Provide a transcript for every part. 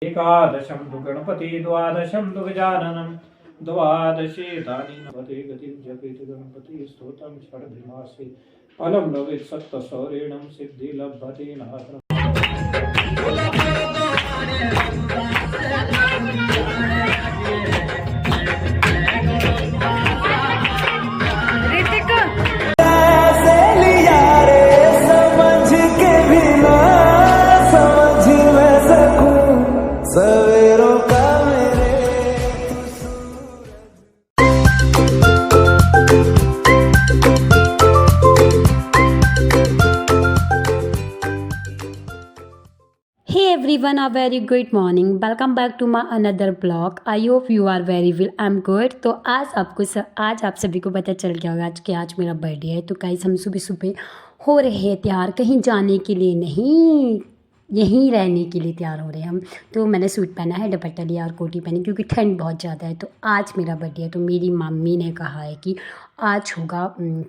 एकादशं तु गणपति द्वादशं तु गजाननं द्वादशे तानि नवति गतिं जपेति गणपति स्तोत्रं षड्भिर्मासे फलं लभेत् सप्तसौरेणं सिद्धि लभते नात्र Hey everyone, a very good morning. Welcome back to my another blog. I hope you are very well. I'm good. तो आज आप सभी को पता चल गया होगा आज मेरा बर्थडे है। तो गाइस हम सुबह सुबह हो रहे हैं तैयार, कहीं जाने के लिए नहीं, यहीं रहने के लिए तैयार हो रहे हैं हम। तो मैंने सूट पहना है, दुपट्टा लिया और कोटी पहनी क्योंकि ठंड बहुत ज़्यादा है। तो आज मेरा बर्थडे है, तो मेरी मम्मी ने कहा है कि आज होगा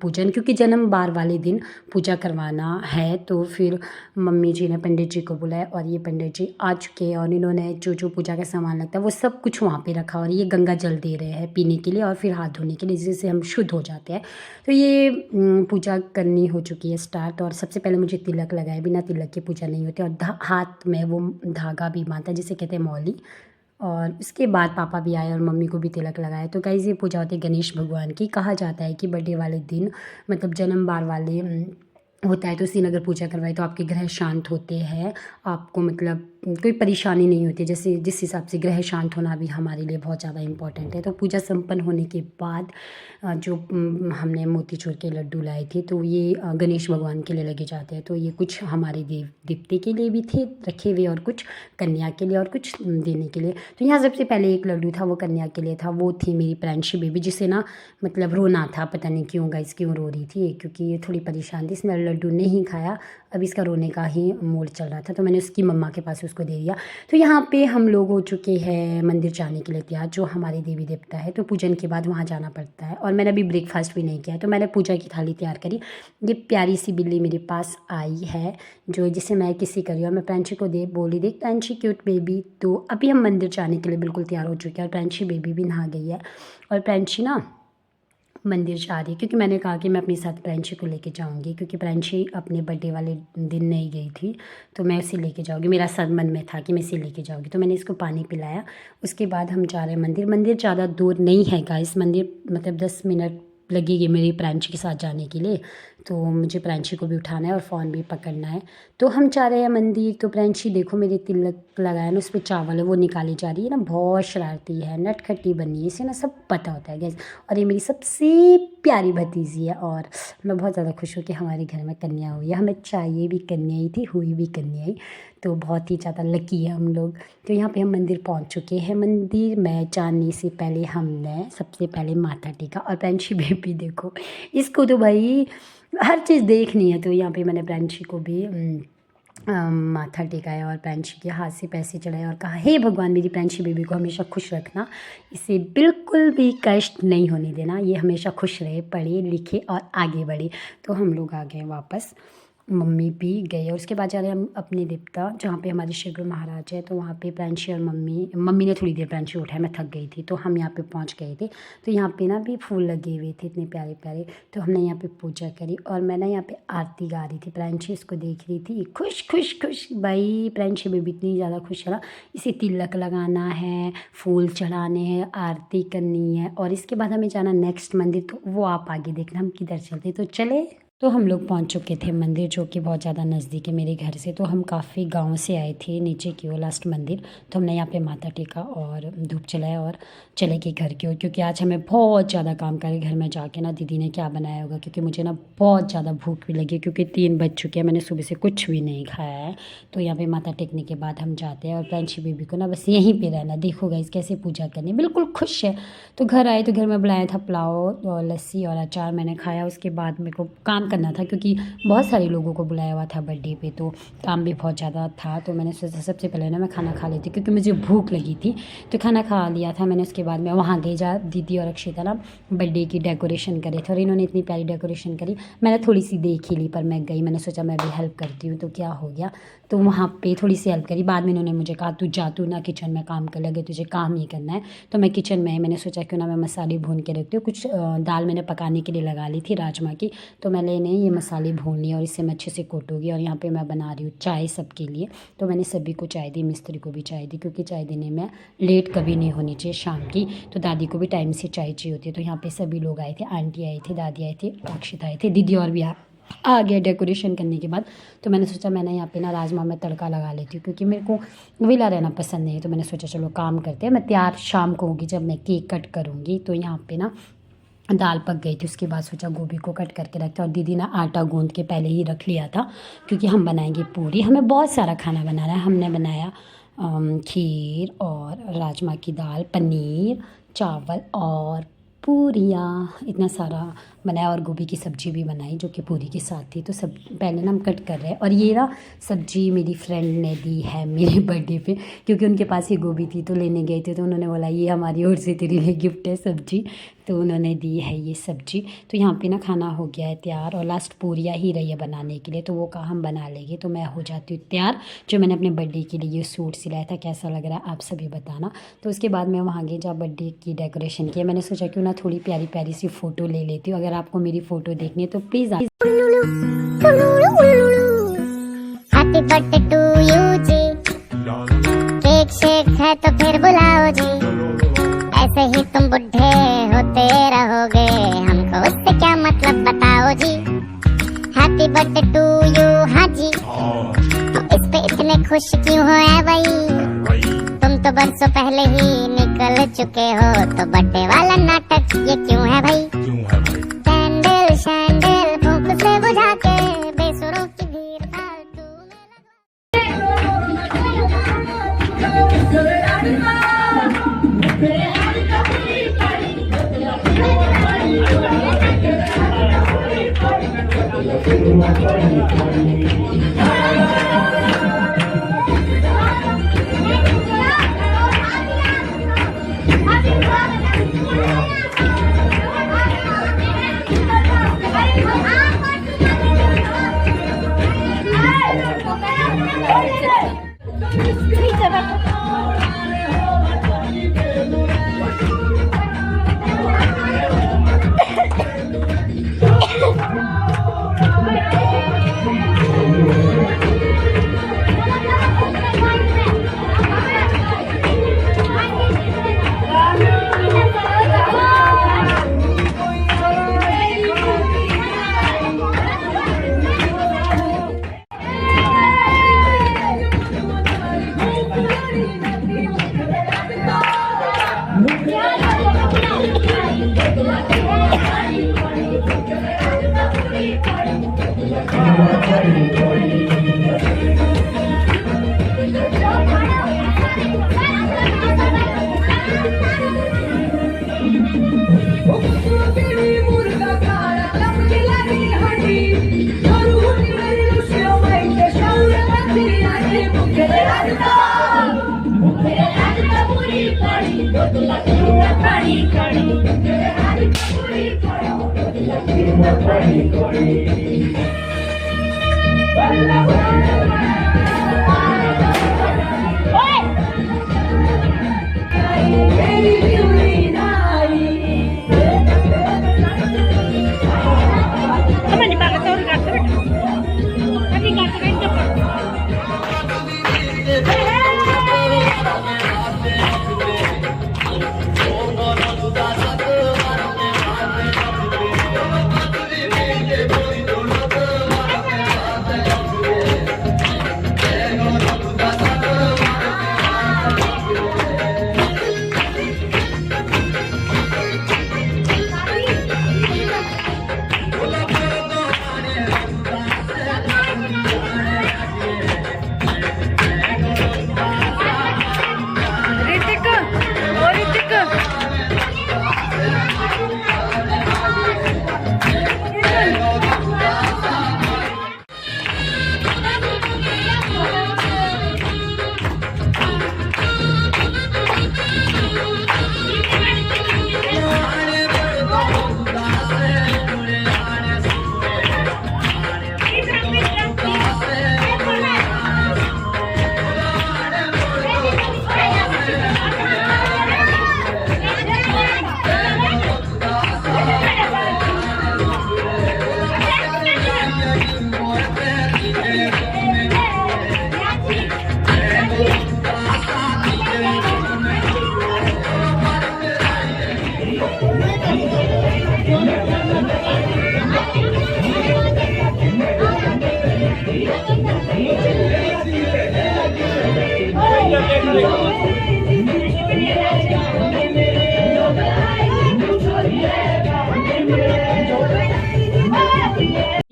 पूजन, क्योंकि जन्म बार वाले दिन पूजा करवाना है। तो फिर मम्मी जी ने पंडित जी को बुलाया और ये पंडित जी आ चुके हैं और इन्होंने जो जो पूजा का सामान लगता है वो सब कुछ वहाँ पे रखा और ये गंगा जल दे रहे हैं पीने के लिए और फिर हाथ धोने के लिए, जिससे हम शुद्ध हो जाते हैं। तो ये पूजा करनी हो चुकी है स्टार्ट। और सबसे पहले मुझे तिलक लगाए, बिना तिलक की पूजा नहीं होती। और हाथ में वो धागा भी बांधा जिसे कहते हैं मौली। और उसके बाद पापा भी आए और मम्मी को भी तिलक लगाया। तो गाइस ये पूजा होती है गणेश भगवान की। कहा जाता है कि बर्थडे वाले दिन मतलब जन्म बार वाले होता है तो उसी दिन अगर पूजा करवाए तो आपके ग्रह शांत होते हैं, आपको मतलब कोई परेशानी नहीं होती। जैसे जिस हिसाब से ग्रह शांत होना भी हमारे लिए बहुत ज़्यादा इम्पॉर्टेंट है। तो पूजा संपन्न होने के बाद जो हमने मोतीचूर के लड्डू लाए थे तो ये गणेश भगवान के लिए लगे जाते हैं। तो ये कुछ हमारे देवते के लिए भी थे रखे हुए और कुछ कन्या के लिए और कुछ देने के लिए। तो यहाँ सबसे पहले एक लड्डू था वो कन्या के लिए था, वो थी मेरी प्रेंशी बेबी, जिसे ना मतलब रोना था, पता नहीं क्यों गाइस क्यों रो रही थी, क्योंकि ये थोड़ी परेशान थी। इसने लड्डू नहीं खाया, अब इसका रोने का ही मूड चल रहा था। तो मैंने उसकी मम्मा के पास उसको दे दिया। तो यहाँ पे हम लोग हो चुके हैं मंदिर जाने के लिए तैयार, जो हमारे देवी देवता है। तो पूजन के बाद वहाँ जाना पड़ता है और मैंने अभी ब्रेकफास्ट भी नहीं किया। तो मैंने पूजा की थाली तैयार करी। ये प्यारी सी बिल्ली मेरे पास आई है जो जिसे मैं किसी करी और मैं प्रेंशी को बोली देख प्रेंशी क्यूट बेबी। तो अभी हम मंदिर जाने के लिए बिल्कुल तैयार हो चुके हैं और प्रेंशी बेबी भी नहा गई है और प्रेंशी ना मंदिर जा रही है, क्योंकि मैंने कहा कि मैं अपने साथ प्रेंशी को लेके जाऊंगी, क्योंकि प्रेंशी अपने बर्थडे वाले दिन नहीं गई थी तो मैं उसे लेके जाऊंगी। मेरा सब मन में था कि मैं इसे लेके जाऊंगी। तो मैंने इसको पानी पिलाया। उसके बाद हम जा रहे हैं मंदिर। मंदिर ज़्यादा दूर नहीं है गाइस, मंदिर मतलब 10 मिनट लगेगी मेरी प्रेंशी के साथ जाने के लिए। तो मुझे प्रेंशी को भी उठाना है और फ़ोन भी पकड़ना है। तो हम जा रहे हैं मंदिर। तो प्रेंशी देखो मेरे तिलक लगाया ना, उस पर चावल है वो निकाली जा रही है ना, बहुत शरारती है, नटखटी बनी है, इसे ना सब पता होता है गैस। और ये मेरी सबसे प्यारी भतीजी है और मैं बहुत ज़्यादा खुश हूँ कि हमारे घर में कन्या हुई है। हमें चाहिए भी कन्या ही थी, हुई भी कन्या ही, तो बहुत ही ज़्यादा लकी है हम लोग। तो यहाँ पे हम मंदिर पहुँच चुके हैं। मंदिर में जाने से पहले हमने सबसे पहले माथा टेका और प्रेंशी बेबी देखो, इसको तो भाई हर चीज़ देखनी है। तो यहाँ पे मैंने प्रेंशी को भी माथा टेकाया और प्रेंशी के हाथ से पैसे चढ़ाए और कहा हे भगवान मेरी प्रेंशी बेबी को हमेशा खुश रखना, इसे बिल्कुल भी कष्ट नहीं होने देना, ये हमेशा खुश रहे, पढ़े लिखे और आगे बढ़े। तो हम लोग आ गए वापस, मम्मी भी गई और उसके बाद जा रहे हम अपने देवता जहाँ पे हमारे श्री गुरु महाराज है। तो वहाँ पे प्रेंशी और मम्मी ने थोड़ी देर प्रेंशी उठाया, मैं थक गई थी तो हम यहाँ पे पहुँच गए थे। तो यहाँ पे ना भी फूल लगे हुए थे इतने प्यारे प्यारे। तो हमने यहाँ पे पूजा करी और मैं ना यहाँ पे आरती गा रही थी। प्रेंशी इसको देख रही थी, खुश खुश खुश। भाई प्रेंशी बेबी इतनी ज़्यादा खुश है ना, इसे तिलक लगाना है, फूल चढ़ाने हैं, आरती करनी है और इसके बाद हमें जाना नेक्स्ट मंदिर। तो वो आप आगे देखना हम किधर चलते। तो चले। तो हम लोग पहुंच चुके थे मंदिर, जो कि बहुत ज़्यादा नज़दीक है मेरे घर से। तो हम काफ़ी गांव से आए थे नीचे की ओर लास्ट मंदिर। तो हमने यहाँ पे माथा टेका और धूप जलाया और चले गए घर की ओर, क्योंकि आज हमें बहुत ज़्यादा काम करे घर में जाके ना दीदी ने क्या बनाया होगा, क्योंकि मुझे ना बहुत ज़्यादा भूख भी लगी, क्योंकि 3 बज चुके हैं, मैंने सुबह से कुछ भी नहीं खाया है। तो यहाँ पर माथा टेकने के बाद हम जाते हैं और प्रेंशी बेबी को ना बस यहीं पर रहना। देखो गाइस कैसे पूजा करनी, बिल्कुल खुश है। तो घर आए तो घर में बनाया था पुलाव और लस्सी और अचार, मैंने खाया। उसके बाद मेरे को काम करना था क्योंकि बहुत सारे लोगों को बुलाया हुआ था बर्थडे पे, तो काम भी बहुत ज़्यादा था। तो मैंने सोचा सबसे पहले ना मैं खाना खा लेती क्योंकि मुझे भूख लगी थी, तो खाना खा लिया था मैंने। उसके बाद मैं वहाँ गई जहाँ दीदी और अक्षिता ना बर्थडे की डेकोरेशन करे थे, और इन्होंने इतनी प्यारी डेकोरेशन करी। मैंने थोड़ी सी देख ही ली, पर मैं गई, मैंने सोचा मैं भी हेल्प करती हूँ, तो क्या हो गया, तो वहाँ पे थोड़ी सी हेल्प करी। बाद में इन्होंने मुझे कहा तू जा, तू ना किचन में काम कर लगे, तुझे काम नहीं करना है। तो मैं किचन में, मैंने सोचा क्यों ना मैं मसाले भून के रखती हूँ। कुछ दाल मैंने पकाने के लिए लगा ली थी राजमा की, तो मैंने ये मसाले भून लिए और इससे मैं अच्छे से कोटूँगी। और यहाँ पे मैं बना रही हूँ चाय सबके लिए, तो मैंने सभी को चाय दी, मिस्त्री को भी चाय दी, क्योंकि चाय देने में लेट कभी नहीं होनी चाहिए शाम की। तो दादी को भी टाइम से चाय चाहिए होती है। तो यहाँ पे सभी लोग आए थे, आंटी आई थी, दादी आई थी, अक्षिता आए थे, दीदी और भी आ गया डेकोरेशन करने के बाद। तो मैंने सोचा मैंने यहाँ पे ना राजमा में तड़का लगा लेती हूँ, क्योंकि मेरे को विला रहना पसंद नहीं है। तो मैंने सोचा चलो काम करते हैं, मैं तैयार शाम को होगी जब मैं केक कट करूँगी। तो यहाँ पे ना दाल पक गई थी, उसके बाद सोचा गोभी को कट करके रखते। और दीदी ने आटा गूंद के पहले ही रख लिया था, क्योंकि हम बनाएंगे पूरी, हमें बहुत सारा खाना बनाना है। हमने बनाया खीर और राजमा की दाल, पनीर, चावल और पूरियाँ, इतना सारा बनाया। और गोभी की सब्ज़ी भी बनाई जो कि पूरी के साथ थी। तो सब पहले ना हम कट कर रहे हैं। और ये ना सब्ज़ी मेरी फ्रेंड ने दी है मेरे बर्थडे पे, क्योंकि उनके पास ये गोभी थी तो लेने गए थे, तो उन्होंने बोला ये हमारी ओर से तेरे लिए गिफ्ट है सब्ज़ी, तो उन्होंने दी है ये सब्ज़ी। तो यहाँ पे ना खाना हो गया है तैयार, और लास्ट पूरियाँ ही रही है बनाने के लिए, तो वो कहा हम बना लेंगे। तो मैं हो जाती हूँ तैयार। जो मैंने अपने बर्थडे के लिए ये सूट सिलाया था, कैसा लग रहा है आप सभी बताना। तो उसके बाद मैं वहाँ गई जहाँ बर्थडे की डेकोरेशन की। मैंने सोचा क्यों ना थोड़ी प्यारी प्यारी सी फ़ोटो ले लेती हूँ। अगर आपको मेरी फ़ोटो देखनी है तो please happy birthday to you जी, केक शेक है तो फिर बुलाओ जी, ऐसे ही तुम बुढ़े होते रहोगे, हमको उससे क्या मतलब बताओ जी। हैप्पी बर्थडे टू यू, हाँ जी, तो इस पे इतने खुश क्यों हो ऐ भाई, तुम तो बरसों पहले ही निकल चुके हो, तो बर्थडे वाला नाटक ये क्यों है भाई। कैंडल शैंडल फूंक से बुझा के बेसुरों की भीड़ फालतू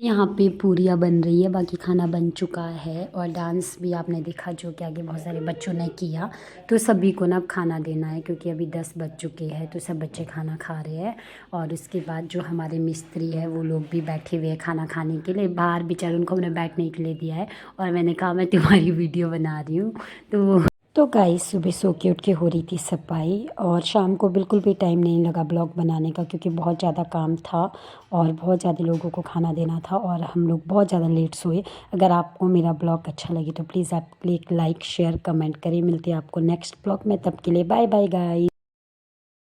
यहाँ पे पूरियाँ बन रही है, बाकी खाना बन चुका है और डांस भी आपने देखा जो कि आगे बहुत सारे बच्चों ने किया। तो सभी को ना अब खाना देना है क्योंकि अभी 10 बज चुके हैं, तो सब बच्चे खाना खा रहे हैं। और उसके बाद जो हमारे मिस्त्री है वो लोग भी बैठे हुए हैं खाना खाने के लिए। बाहर बेचारे उनको हमने बैठने के लिए दिया है और मैंने कहा मैं तुम्हारी वीडियो बना रही हूँ। तो गाइस सुबह सो के उठ के हो रही थी सफाई और शाम को बिल्कुल भी टाइम नहीं लगा ब्लॉग बनाने का क्योंकि बहुत ज़्यादा काम था और बहुत ज़्यादा लोगों को खाना देना था और हम लोग बहुत ज़्यादा लेट सोए। अगर आपको मेरा ब्लॉग अच्छा लगे तो प्लीज़ आप लाइक शेयर कमेंट करें। मिलते हैं आपको नेक्स्ट ब्लॉग में, तब के लिए बाय बाय गाइस।